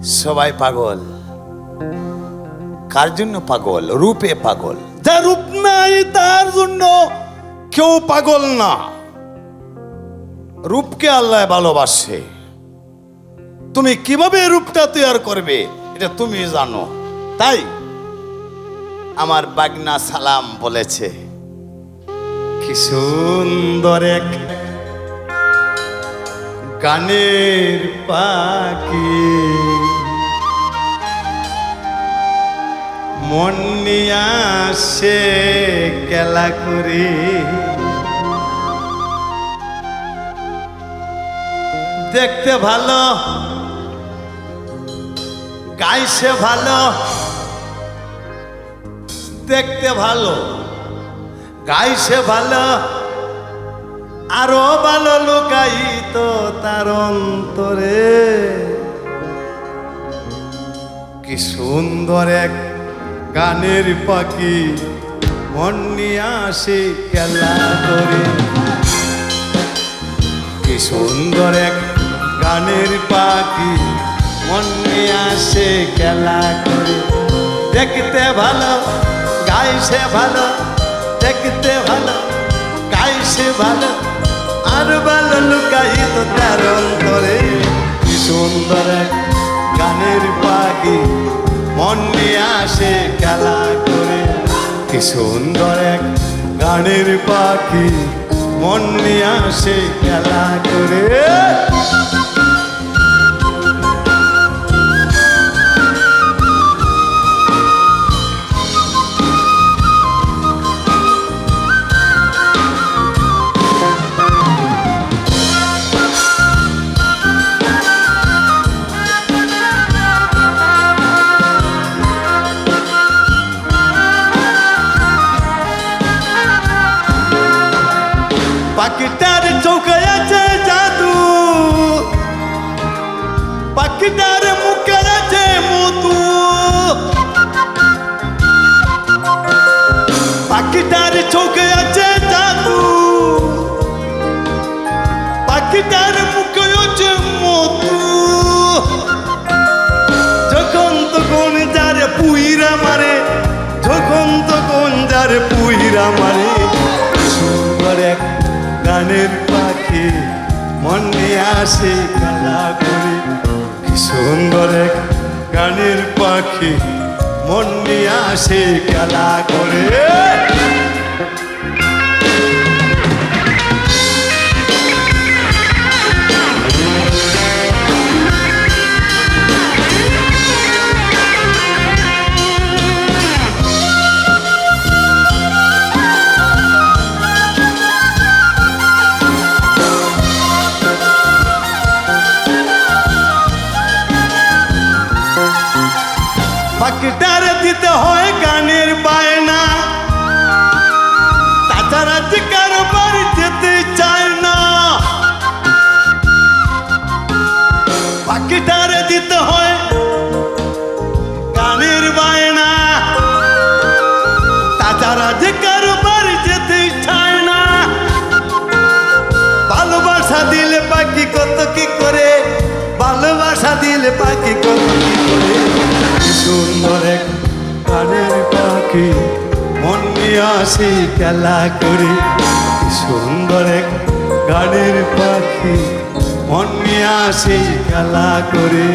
সবাই পাগল, কার জন্য পাগল? রূপে পাগল। যার রূপ নাই তার জন্য কেউ পাগল না। রূপকে আল্লাহ ভালোবাসে। তুমি কিভাবে রূপটা তৈরি করবে এটা তুমি জানো। তাই আমার বাগনা সালাম বলেছে, কি সুন্দর এক গানের পাখি, মন নিয়ে আসে খেলা করে। দেখতে ভালো, গাইছে ভালো, দেখতে ভালো, গাইছে ভালো, আরো ভালো লুকাইত তার অন্তরে। কি সুন্দর এক গানের পাখি, মন নিয়ে আসে খেলা করে। কি সুন্দর এক গানের পাখি, মন নিয়ে আসে খেলা করে। দেখতে ভালো, গাইছে ভালো, দেখতে ভালো, গাইছে ভালো, আর ভালো লুকাইত তার অন্তরে। কি সুন্দর এক গানের পাখি, মন নিয়ে আসে খেলা করে। কি সুন্দর এক গানের পাখি, মন নিয়ে আসে খেলা করে। পাখিটার চৌকে আছে জাদু, পাখিটার মুখে আছে মধু, পাখিটার চৌকে আছে জাদু, পাখিটার মুখে আছে মধু। যখন তখন যারে পুইরা মারে, যখন তখন যারে পুইরা মারে। সুন্দর এক গানের পাখি, মন নিয়ে আসে খেলা করে। কি সুন্দর এক গানের পাখি, মন নিয়ে আসে খেলা করে। পাখিটারে দিতে হয় গানের বায়না, তাছাড়া যে কারো বাড়ি যেতে চায় না। পাখিটারে দিতে হয় গানের বায়না, তাছাড়া যে কারো বাড়ি যেতে চায় না। ভালোবাসা দিলে পাখি কত কি করে, ভালোবাসা দিলে পাখি কত কি করে। সুন্দর এক গানের পাখি, মন নিয়ে আসে খেলা করে। সুন্দর এক গানের পাখি, মন নিয়ে আসে খেলা করে।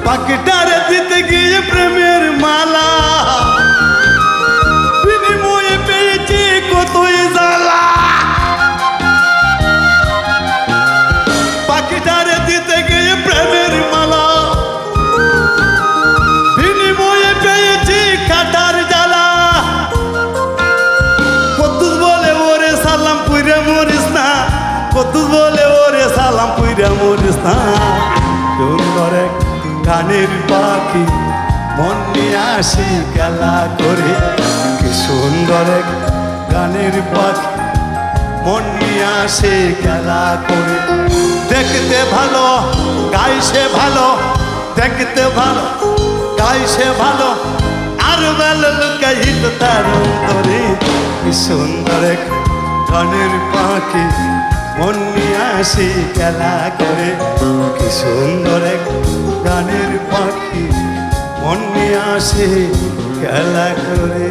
পাখিটারে দিতে গিয়ে প্রেমের মালা, বিনিময়ে পেয়েছি কতই জ্বালা। পাখিটারে দিতে গিয়ে প্রেমের মালা, বিনিময়ে পেয়েছি কাটার জ্বালা। কদ্দুস বলে ওরে সালাম পুইরা মরিস না, কদ্দুস বলে ওরে সালাম পুইরা মরিস না। সুন্দর এক গানের পাখি, মন নিয়ে আসি খেলা করে। কি সুন্দর এক গানের পাখি মন নিয়ে আসে খেলা করে। দেখতে ভালো গাইছে ভালো, দেখতে ভালো গাইছে ভালো, আর ভালো লুকাইল তার অন্তরে। কি সুন্দর এক গানের পাখি মন নিয়ে আসে খেলা করে। কি সুন্দর এক গানের পাখি মন নিয়ে আসে খেলা করে।